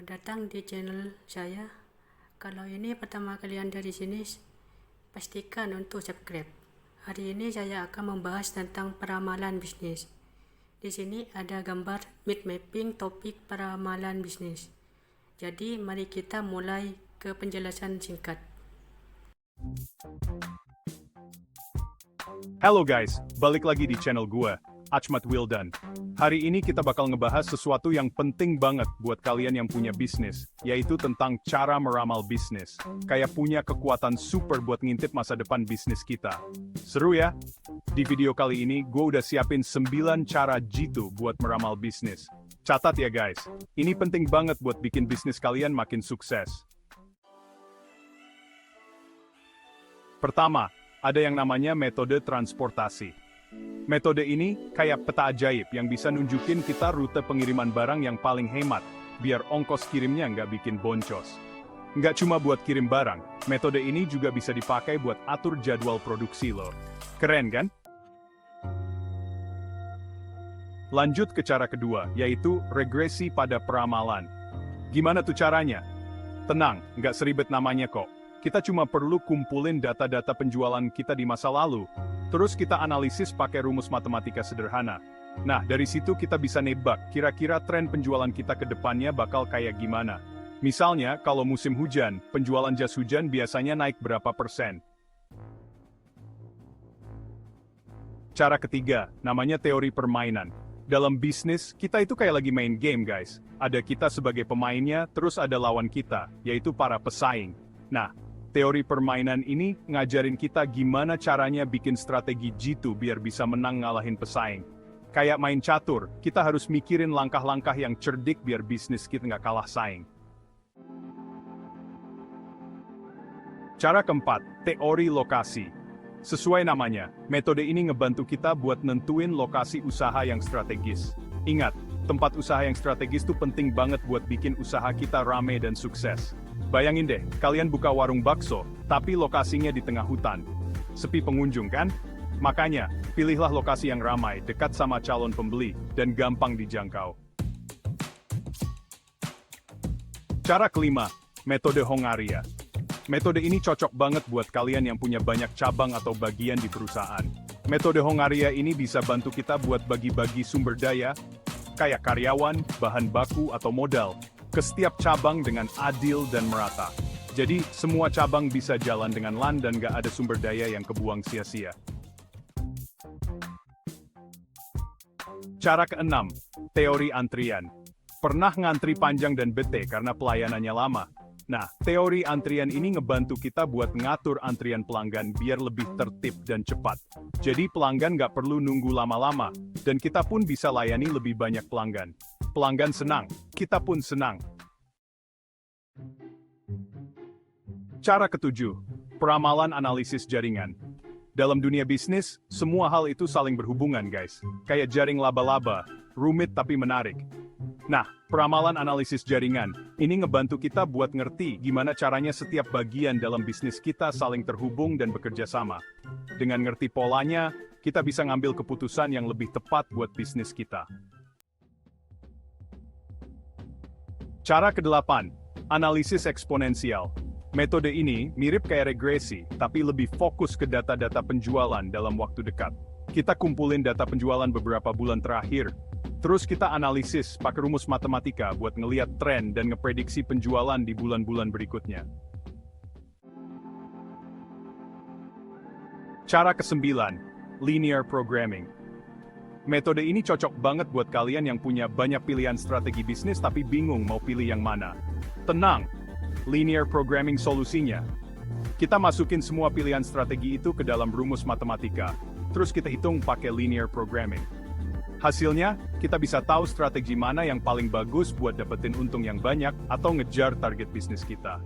Selamat datang di channel saya. Kalau ini pertama kalian dari sini, pastikan untuk subscribe. Hari ini saya akan membahas tentang peramalan bisnis. Di sini ada gambar mind mapping topik peramalan bisnis. Jadi mari kita mulai ke penjelasan singkat. Halo guys, balik lagi di channel gue, Achmat Wildan. Hari ini kita bakal ngebahas sesuatu yang penting banget buat kalian yang punya bisnis, yaitu tentang cara meramal bisnis. Kayak punya kekuatan super buat ngintip masa depan bisnis kita. Seru ya? Di video kali ini, gue udah siapin 9 cara jitu buat meramal bisnis. Catat ya guys, ini penting banget buat bikin bisnis kalian makin sukses. Pertama, ada yang namanya metode transportasi. Metode ini kayak peta ajaib yang bisa nunjukin kita rute pengiriman barang yang paling hemat, biar ongkos kirimnya nggak bikin boncos. Nggak cuma buat kirim barang, metode ini juga bisa dipakai buat atur jadwal produksi lo. Keren kan? Lanjut ke cara kedua, yaitu regresi pada peramalan. Gimana tuh caranya? Tenang, nggak seribet namanya kok. Kita cuma perlu kumpulin data-data penjualan kita di masa lalu, terus kita analisis pakai rumus matematika sederhana. Nah, dari situ kita bisa nebak kira-kira tren penjualan kita ke depannya bakal kayak gimana. Misalnya, kalau musim hujan, penjualan jas hujan biasanya naik berapa persen. Cara ketiga, namanya teori permainan. Dalam bisnis, kita itu kayak lagi main game guys. Ada kita sebagai pemainnya, terus ada lawan kita, yaitu para pesaing. Nah, teori permainan ini ngajarin kita gimana caranya bikin strategi jitu biar bisa menang ngalahin pesaing. Kayak main catur, kita harus mikirin langkah-langkah yang cerdik biar bisnis kita nggak kalah saing. Cara keempat, teori lokasi. Sesuai namanya, metode ini ngebantu kita buat nentuin lokasi usaha yang strategis. Ingat, tempat usaha yang strategis tuh penting banget buat bikin usaha kita rame dan sukses. Bayangin deh, kalian buka warung bakso, tapi lokasinya di tengah hutan. Sepi pengunjung kan? Makanya, pilihlah lokasi yang ramai, dekat sama calon pembeli, dan gampang dijangkau. Cara kelima, metode Hongaria. Metode ini cocok banget buat kalian yang punya banyak cabang atau bagian di perusahaan. Metode Hongaria ini bisa bantu kita buat bagi-bagi sumber daya, kayak karyawan, bahan baku, atau modal, ke setiap cabang dengan adil dan merata. Jadi, semua cabang bisa jalan dengan lan dan gak ada sumber daya yang kebuang sia-sia. Cara keenam, teori antrian. Pernah ngantri panjang dan bete karena pelayanannya lama? Nah, teori antrian ini ngebantu kita buat ngatur antrian pelanggan biar lebih tertib dan cepat. Jadi pelanggan gak perlu nunggu lama-lama, dan kita pun bisa layani lebih banyak pelanggan. Pelanggan senang, kita pun senang. Cara ketujuh, peramalan analisis jaringan. Dalam dunia bisnis, semua hal itu saling berhubungan guys. Kayak jaring laba-laba, rumit tapi menarik. Nah, peramalan analisis jaringan, ini ngebantu kita buat ngerti gimana caranya setiap bagian dalam bisnis kita saling terhubung dan bekerja sama. Dengan ngerti polanya, kita bisa ngambil keputusan yang lebih tepat buat bisnis kita. Cara kedelapan, analisis eksponensial. Metode ini mirip kayak regresi, tapi lebih fokus ke data-data penjualan dalam waktu dekat. Kita kumpulin data penjualan beberapa bulan terakhir, terus kita analisis pakai rumus matematika buat ngeliat tren dan ngeprediksi penjualan di bulan-bulan berikutnya. Cara kesembilan, linear programming. Metode ini cocok banget buat kalian yang punya banyak pilihan strategi bisnis tapi bingung mau pilih yang mana. Tenang, linear programming solusinya. Kita masukin semua pilihan strategi itu ke dalam rumus matematika, terus kita hitung pakai linear programming. Hasilnya, kita bisa tahu strategi mana yang paling bagus buat dapetin untung yang banyak atau ngejar target bisnis kita.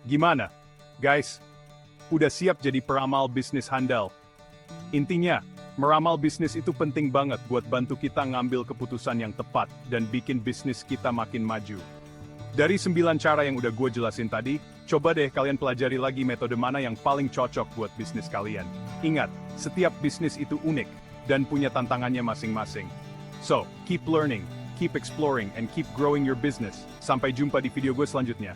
Gimana, guys? Udah siap jadi peramal bisnis handal? Intinya, meramal bisnis itu penting banget buat bantu kita ngambil keputusan yang tepat dan bikin bisnis kita makin maju. Dari 9 cara yang udah gue jelasin tadi, coba deh kalian pelajari lagi metode mana yang paling cocok buat bisnis kalian. Ingat, setiap bisnis itu unik dan punya tantangannya masing-masing. So, keep learning, keep exploring, and keep growing your business. Sampai jumpa di video gue selanjutnya.